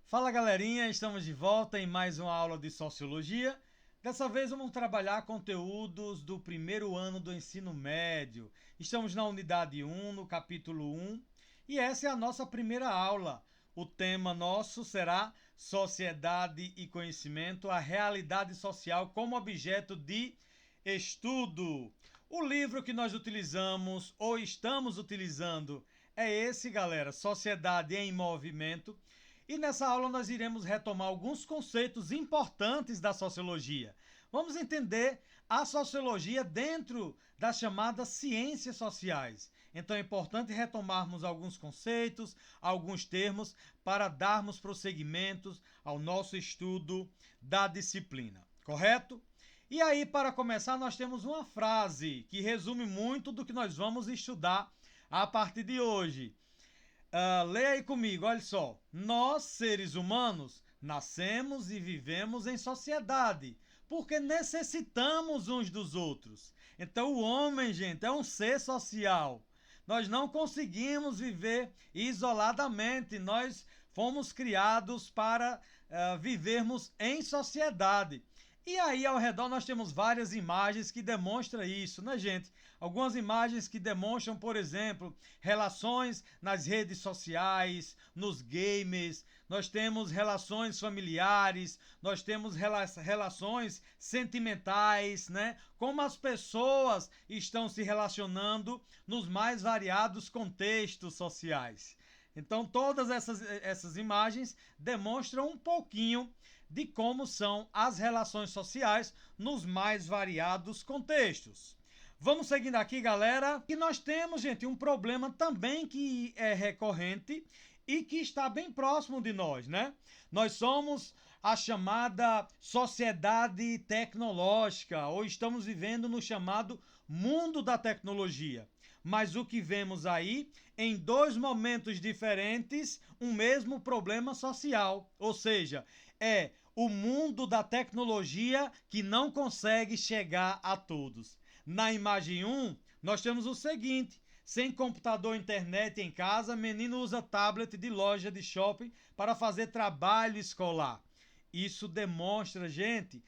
Fala galerinha, estamos de volta em mais uma aula de Sociologia. Dessa vez vamos trabalhar conteúdos do primeiro ano do ensino médio. Estamos na unidade 1, no capítulo 1, e essa é a nossa primeira aula. O tema nosso será Sociedade e Conhecimento, a realidade social como objeto de estudo. O livro que nós utilizamos ou estamos utilizando é esse, galera, Sociedade em Movimento. E nessa aula nós iremos retomar alguns conceitos importantes da sociologia. Vamos entender a sociologia dentro das chamadas ciências sociais. Então é importante retomarmos alguns conceitos, alguns termos, para darmos prosseguimento ao nosso estudo da disciplina. Correto? E aí, para começar, nós temos uma frase que resume muito do que nós vamos estudar a partir de hoje. Leia aí comigo, olha só. Nós, seres humanos, nascemos e vivemos em sociedade, porque necessitamos uns dos outros. Então o homem, gente, é um ser social. Nós não conseguimos viver isoladamente, nós fomos criados para vivermos em sociedade. E aí ao redor nós temos várias imagens que demonstram isso, né, gente? Algumas imagens que demonstram, por exemplo, relações nas redes sociais, nos games, nós temos relações familiares, nós temos relações sentimentais, né? Como as pessoas estão se relacionando nos mais variados contextos sociais. Então todas essas imagens demonstram um pouquinho de como são as relações sociais nos mais variados contextos. Vamos seguindo aqui, galera, que nós temos, gente, um problema também que é recorrente e que está bem próximo de nós, né? Nós somos a chamada sociedade tecnológica, ou estamos vivendo no chamado mundo da tecnologia. Mas o que vemos aí, em dois momentos diferentes, um mesmo problema social. Ou seja, é o mundo da tecnologia que não consegue chegar a todos. Na imagem 1, nós temos o seguinte: sem computador e internet em casa, menino usa tablet de loja de shopping para fazer trabalho escolar. Isso demonstra, gente,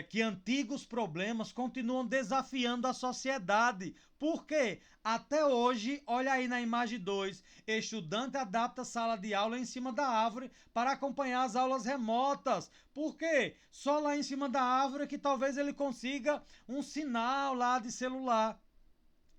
que antigos problemas continuam desafiando a sociedade. Por quê? Até hoje, olha aí na imagem 2, estudante adapta a sala de aula em cima da árvore para acompanhar as aulas remotas. Por quê? Só lá em cima da árvore que talvez ele consiga um sinal lá de celular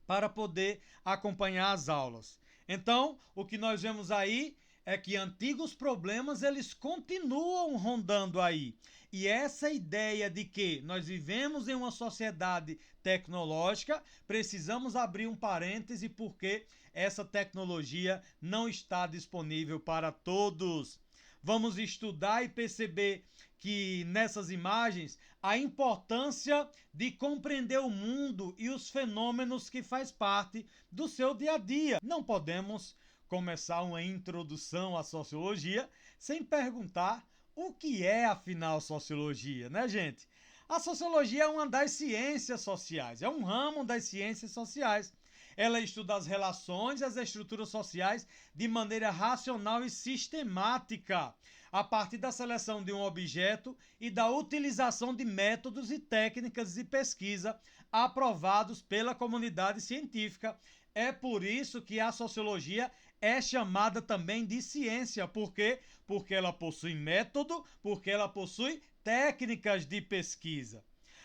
para poder acompanhar as aulas. Então, o que nós vemos aí é que antigos problemas eles continuam rondando aí. E essa ideia de que nós vivemos em uma sociedade tecnológica, precisamos abrir um parêntese porque essa tecnologia não está disponível para todos. Vamos estudar e perceber que nessas imagens a importância de compreender o mundo e os fenômenos que faz parte do seu dia a dia. Não podemos começar uma introdução à sociologia sem perguntar o que é afinal sociologia, né, gente? A sociologia é uma das ciências sociais, é um ramo das ciências sociais. Ela estuda as relações e as estruturas sociais de maneira racional e sistemática, a partir da seleção de um objeto e da utilização de métodos e técnicas de pesquisa aprovados pela comunidade científica. É por isso que a sociologia é chamada também de ciência. Por quê? Porque ela possui método, porque ela possui técnicas de pesquisa.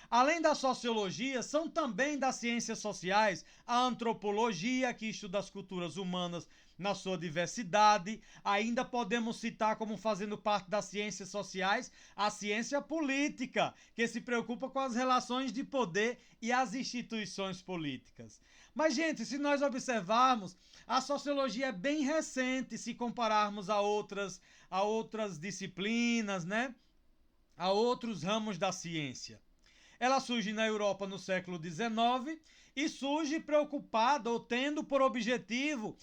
Além da sociologia, são também das ciências sociais a antropologia, que estuda as culturas humanas na sua diversidade. Ainda podemos citar como fazendo parte das ciências sociais a ciência política, que se preocupa com as relações de poder e as instituições políticas. Mas, gente, se nós observarmos, a sociologia é bem recente se compararmos a outras disciplinas, né? A outros ramos da ciência. Ela surge na Europa no século XIX e surge preocupada ou tendo por objetivo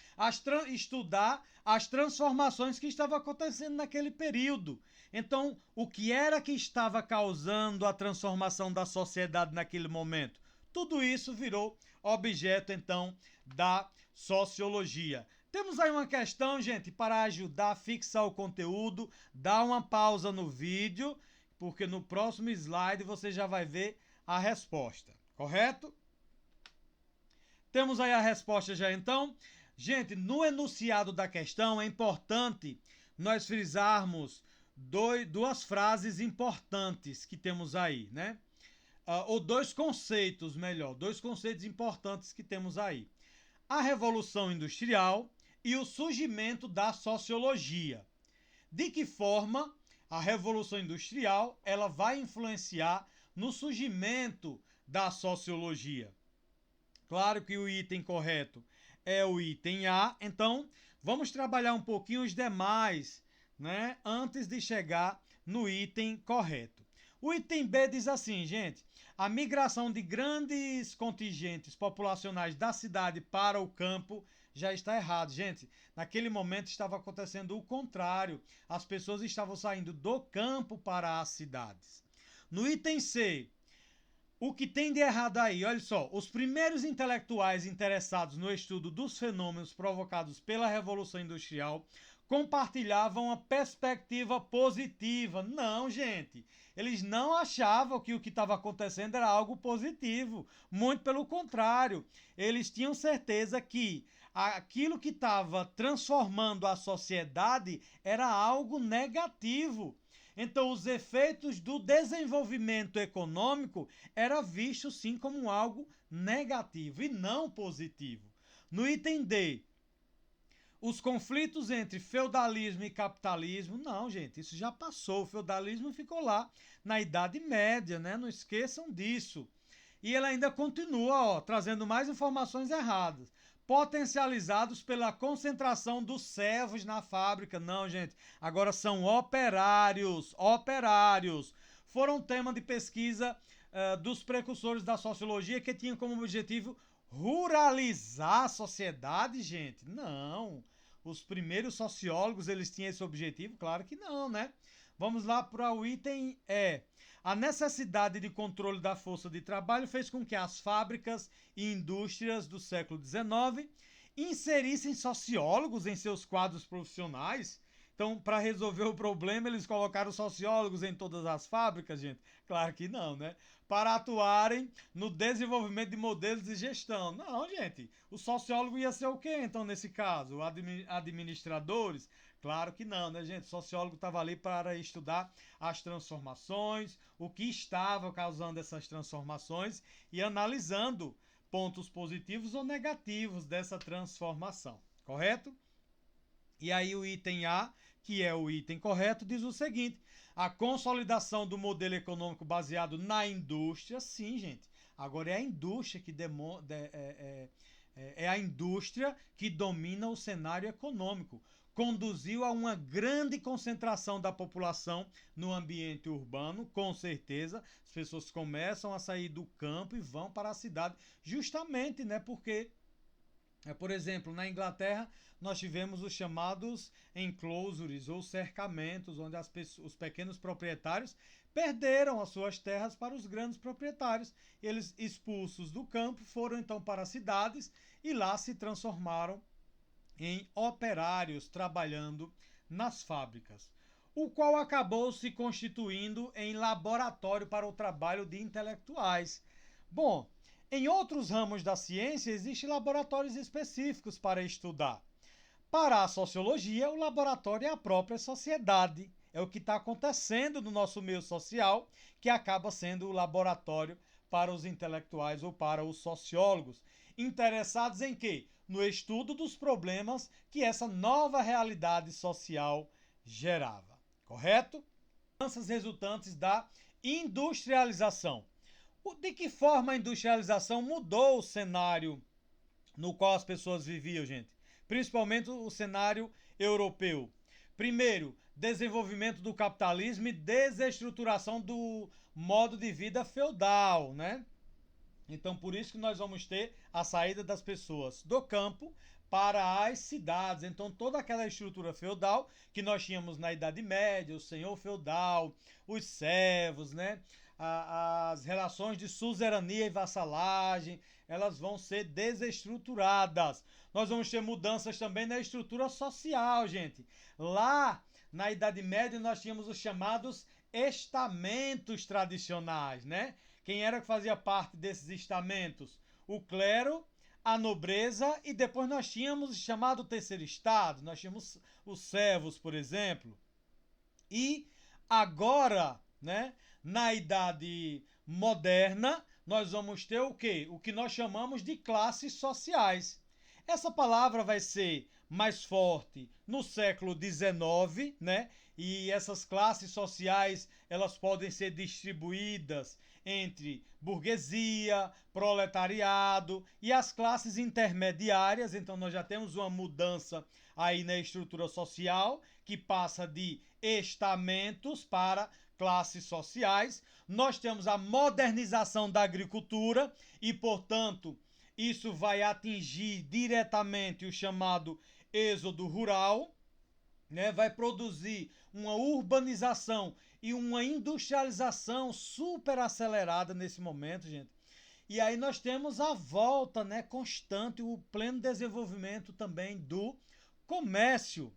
estudar as transformações que estavam acontecendo naquele período. Então, o que era que estava causando a transformação da sociedade naquele momento? Tudo isso virou objeto, então, da sociologia. Temos aí uma questão, gente, para ajudar a fixar o conteúdo. Dá uma pausa no vídeo, porque no próximo slide você já vai ver a resposta, correto? Temos aí a resposta já então. Gente, no enunciado da questão é importante nós frisarmos duas frases importantes que temos aí, né? Ou dois conceitos, melhor, dois conceitos importantes que temos aí. A Revolução Industrial e o surgimento da sociologia. De que forma a Revolução Industrial ela vai influenciar no surgimento da sociologia? Claro que o item correto é o item A, então vamos trabalhar um pouquinho os demais, né, antes de chegar no item correto. O item B diz assim, gente, a migração de grandes contingentes populacionais da cidade para o campo já está errado. Gente, naquele momento estava acontecendo o contrário, as pessoas estavam saindo do campo para as cidades. No item C, o que tem de errado aí? Olha só, os primeiros intelectuais interessados no estudo dos fenômenos provocados pela Revolução Industrial compartilhavam uma perspectiva positiva. Não, gente, eles não achavam que o que estava acontecendo era algo positivo. Muito pelo contrário, eles tinham certeza que aquilo que estava transformando a sociedade era algo negativo. Então, os efeitos do desenvolvimento econômico era visto sim como algo negativo e não positivo. No item D, os conflitos entre feudalismo e capitalismo, não, gente, isso já passou. O feudalismo ficou lá na Idade Média, né? Não esqueçam disso. E ele ainda continua, ó, trazendo mais informações erradas. Potencializados pela concentração dos servos na fábrica. Não, gente, agora são operários. Operários. Foram tema de pesquisa dos precursores da sociologia que tinham como objetivo ruralizar a sociedade, gente. Não. Os primeiros sociólogos, eles tinham esse objetivo? Claro que não, né? Vamos lá para o item E. A necessidade de controle da força de trabalho fez com que as fábricas e indústrias do século XIX inserissem sociólogos em seus quadros profissionais. Então, para resolver o problema, eles colocaram sociólogos em todas as fábricas, gente? Claro que não, né? Para atuarem no desenvolvimento de modelos de gestão. Não, gente. O sociólogo ia ser o quê, então, nesse caso? Administradores? Claro que não, né, gente? O sociólogo estava ali para estudar as transformações, o que estava causando essas transformações e analisando pontos positivos ou negativos dessa transformação, correto? E aí o item A, que é o item correto, diz o seguinte: a consolidação do modelo econômico baseado na indústria, sim, gente. Agora é a indústria que é a indústria que domina o cenário econômico. Conduziu a uma grande concentração da população no ambiente urbano, com certeza. As pessoas começam a sair do campo e vão para a cidade, justamente, né, porque, por exemplo, na Inglaterra, nós tivemos os chamados enclosures ou cercamentos, onde os pequenos proprietários perderam as suas terras para os grandes proprietários. Eles, expulsos do campo, foram então para as cidades e lá se transformaram em operários trabalhando nas fábricas, o qual acabou se constituindo em laboratório para o trabalho de intelectuais. Bom, em outros ramos da ciência existem laboratórios específicos para estudar. Para a sociologia, o laboratório é a própria sociedade. É o que está acontecendo no nosso meio social, que acaba sendo o laboratório para os intelectuais ou para os sociólogos. Interessados em quê? No estudo dos problemas que essa nova realidade social gerava. Correto? Mudanças resultantes da industrialização. De que forma a industrialização mudou o cenário no qual as pessoas viviam, gente? Principalmente o cenário europeu. Primeiro, desenvolvimento do capitalismo e desestruturação do modo de vida feudal, né? Então, por isso que nós vamos ter a saída das pessoas do campo para as cidades. Então, toda aquela estrutura feudal que nós tínhamos na Idade Média, o senhor feudal, os servos, né? as relações de suzerania e vassalagem, elas vão ser desestruturadas. Nós vamos ter mudanças também na estrutura social, gente. Lá na Idade Média nós tínhamos os chamados estamentos tradicionais, né? Quem era que fazia parte desses estamentos? O clero, a nobreza, e depois nós tínhamos o chamado terceiro estado, nós tínhamos os servos, por exemplo. E agora, né, na idade moderna, nós vamos ter o quê? O que nós chamamos de classes sociais. Essa palavra vai ser mais forte no século XIX, né? E essas classes sociais, elas podem ser distribuídas entre burguesia, proletariado e as classes intermediárias. Então nós já temos uma mudança aí na estrutura social que passa de estamentos para classes sociais. Nós temos a modernização da agricultura e, portanto, isso vai atingir diretamente o chamado êxodo rural, né? Vai produzir uma urbanização e uma industrialização super acelerada nesse momento, gente. E aí nós temos a volta, né, constante, o pleno desenvolvimento também do comércio.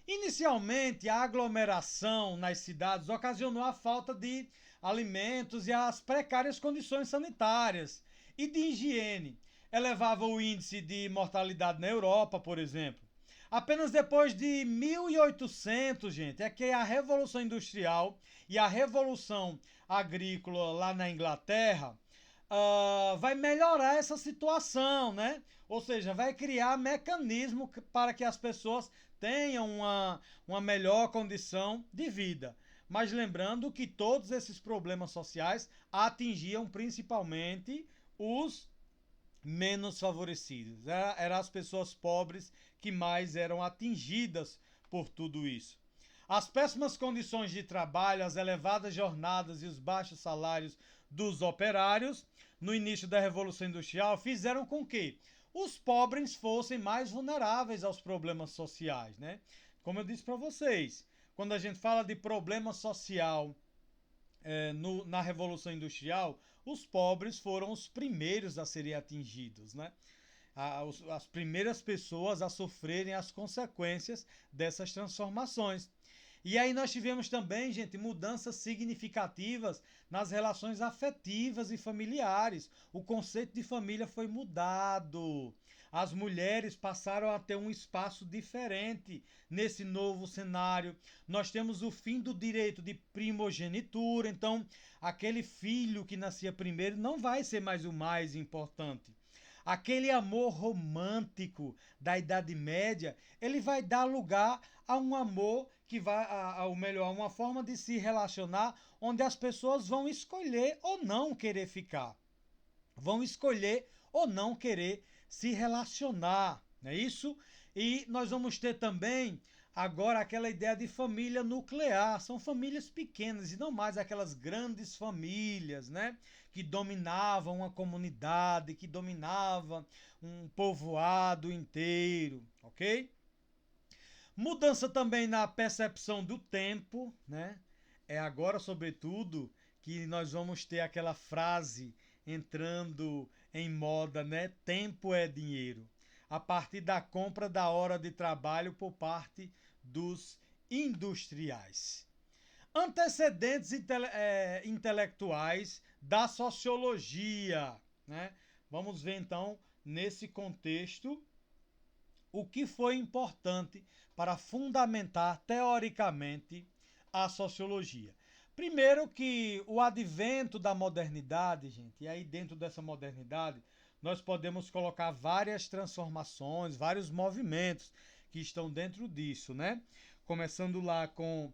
Inicialmente, a aglomeração nas cidades ocasionou a falta de alimentos e as precárias condições sanitárias e de higiene. Elevava o índice de mortalidade na Europa, por exemplo. Apenas depois de 1800, gente, é que a Revolução Industrial e a Revolução Agrícola lá na Inglaterra vai melhorar essa situação, né? Ou seja, vai criar mecanismo para que as pessoas tenham uma melhor condição de vida. Mas lembrando que todos esses problemas sociais atingiam principalmente os menos favorecidos. Eram as pessoas pobres que mais eram atingidas por tudo isso. As péssimas condições de trabalho, as elevadas jornadas e os baixos salários dos operários no início da Revolução Industrial fizeram com que os pobres fossem mais vulneráveis aos problemas sociais, né? Como eu disse para vocês, quando a gente fala de problema social na Revolução Industrial, os pobres foram os primeiros a serem atingidos, né? As primeiras pessoas a sofrerem as consequências dessas transformações. E aí nós tivemos também, gente, mudanças significativas nas relações afetivas e familiares. O conceito de família foi mudado. As mulheres passaram a ter um espaço diferente nesse novo cenário. Nós temos o fim do direito de primogenitura, então aquele filho que nascia primeiro não vai ser mais o mais importante. Aquele amor romântico da Idade Média, ele vai dar lugar a um amor que vai, ou melhor, a uma forma de se relacionar onde as pessoas vão escolher ou não querer ficar. Vão escolher ou não querer se relacionar, não é isso? E nós vamos ter também agora aquela ideia de família nuclear. São famílias pequenas e não mais aquelas grandes famílias, né? Que dominavam uma comunidade, que dominavam um povoado inteiro, ok? Mudança também na percepção do tempo, né? É agora, sobretudo, que nós vamos ter aquela frase entrando em moda, né? Tempo é dinheiro. A partir da compra da hora de trabalho por parte dos industriais. Antecedentes intelectuais da sociologia, né? Vamos ver então, nesse contexto, o que foi importante para fundamentar teoricamente a sociologia. Primeiro que o advento da modernidade, gente, e aí dentro dessa modernidade nós podemos colocar várias transformações, vários movimentos que estão dentro disso, né? Começando lá com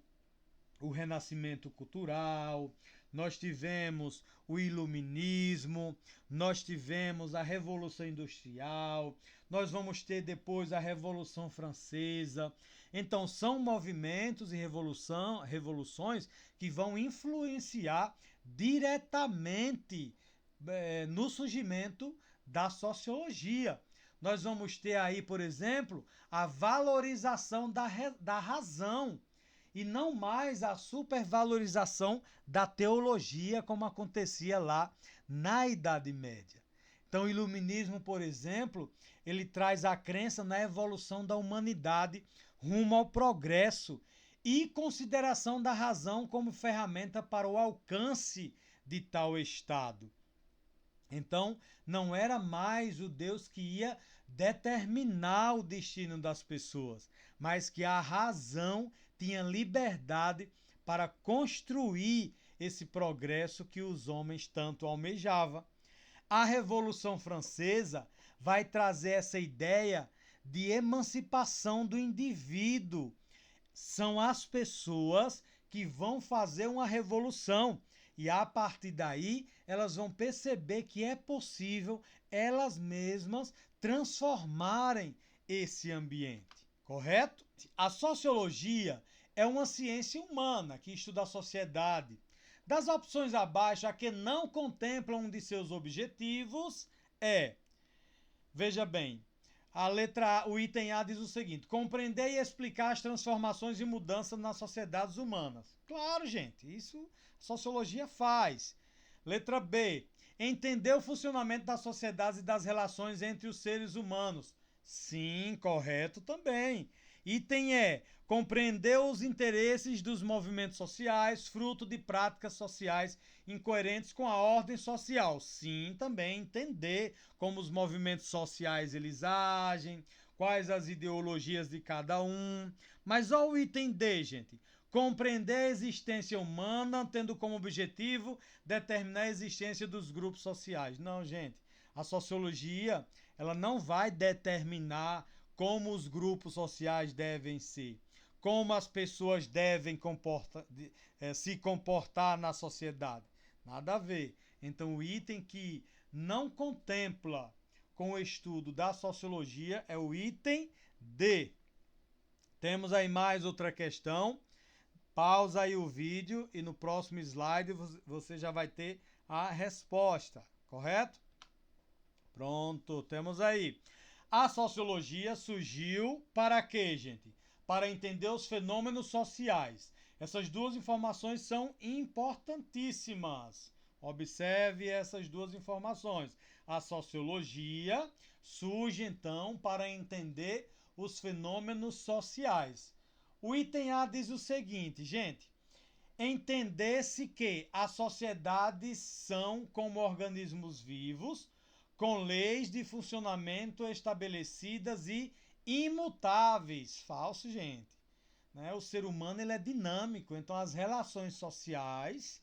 o renascimento cultural, nós tivemos o iluminismo, nós tivemos a Revolução Industrial, nós vamos ter depois a Revolução Francesa. Então são movimentos e revoluções que vão influenciar diretamente no surgimento da sociologia. Nós vamos ter aí, por exemplo, a valorização da razão. e não mais a supervalorização da teologia como acontecia lá na Idade Média. Então, o iluminismo, por exemplo, ele traz a crença na evolução da humanidade rumo ao progresso e consideração da razão como ferramenta para o alcance de tal estado. Então, não era mais o Deus que ia determinar o destino das pessoas, mas que a razão tinha liberdade para construir esse progresso que os homens tanto almejavam. A Revolução Francesa vai trazer essa ideia de emancipação do indivíduo. São as pessoas que vão fazer uma revolução e a partir daí elas vão perceber que é possível elas mesmas transformarem esse ambiente, correto? A sociologia é uma ciência humana que estuda a sociedade. Das opções abaixo, a que não contemplam um de seus objetivos é, veja bem, a letra A, o item A diz o seguinte: compreender e explicar as transformações e mudanças nas sociedades humanas. Claro, gente, isso a sociologia faz. Letra B, entender o funcionamento das sociedades e das relações entre os seres humanos. Sim, correto também. Item E, compreender os interesses dos movimentos sociais, fruto de práticas sociais incoerentes com a ordem social. Sim, também entender como os movimentos sociais eles agem, quais as ideologias de cada um. Mas olha o item D, gente. Compreender a existência humana, tendo como objetivo determinar a existência dos grupos sociais. Não, gente. A sociologia, ela não vai determinar como os grupos sociais devem ser, como as pessoas devem se comportar na sociedade. Nada a ver. Então, o item que não contempla com o estudo da sociologia é o item D. Temos aí mais outra questão. Pausa aí o vídeo e no próximo slide você já vai ter a resposta, correto? Pronto, temos aí. A sociologia surgiu para quê, gente? Para entender os fenômenos sociais. Essas duas informações são importantíssimas. Observe essas duas informações. A sociologia surge, então, para entender os fenômenos sociais. O item A diz o seguinte, gente. Entender-se que as sociedades são como organismos vivos, com leis de funcionamento estabelecidas e imutáveis. Falso, gente. Né? O ser humano ele é dinâmico, então as relações sociais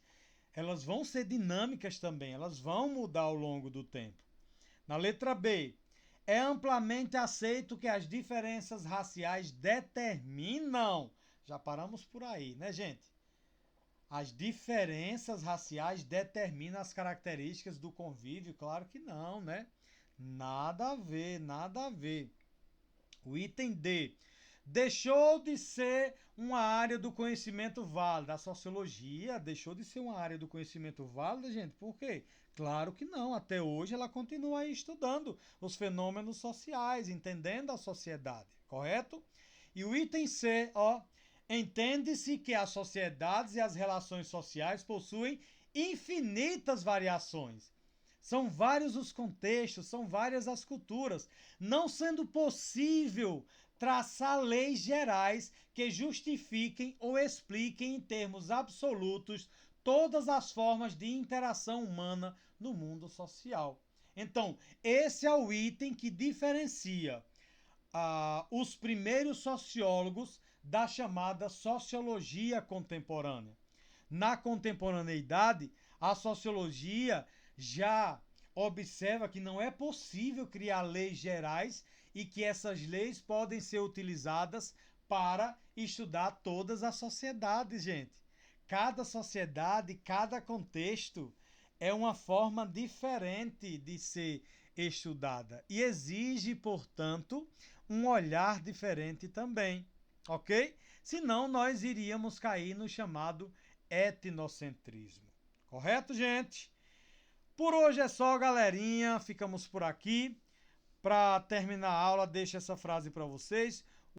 elas vão ser dinâmicas também, elas vão mudar ao longo do tempo. Na letra B, é amplamente aceito que as diferenças raciais determinam. Já paramos por aí, né, gente? As diferenças raciais determinam as características do convívio? Claro que não, né? Nada a ver, nada a ver. O item D. Deixou de ser uma área do conhecimento válida. A sociologia deixou de ser uma área do conhecimento válida, gente? Por quê? Claro que não. Até hoje ela continua aí estudando os fenômenos sociais, entendendo a sociedade, correto? E o item C, ó. Entende-se que as sociedades e as relações sociais possuem infinitas variações. São vários os contextos, são várias as culturas, não sendo possível traçar leis gerais que justifiquem ou expliquem em termos absolutos todas as formas de interação humana no mundo social. Então, esse é o item que diferencia os primeiros sociólogos da chamada sociologia contemporânea. Na contemporaneidade, a sociologia já observa que não é possível criar leis gerais e que essas leis podem ser utilizadas para estudar todas as sociedades, gente. Cada sociedade, cada contexto é uma forma diferente de ser estudada e exige, portanto, um olhar diferente também, ok? Senão nós iríamos cair no chamado etnocentrismo. Correto, gente? Por hoje é só, galerinha. Ficamos por aqui. Para terminar a aula, deixo essa frase para vocês.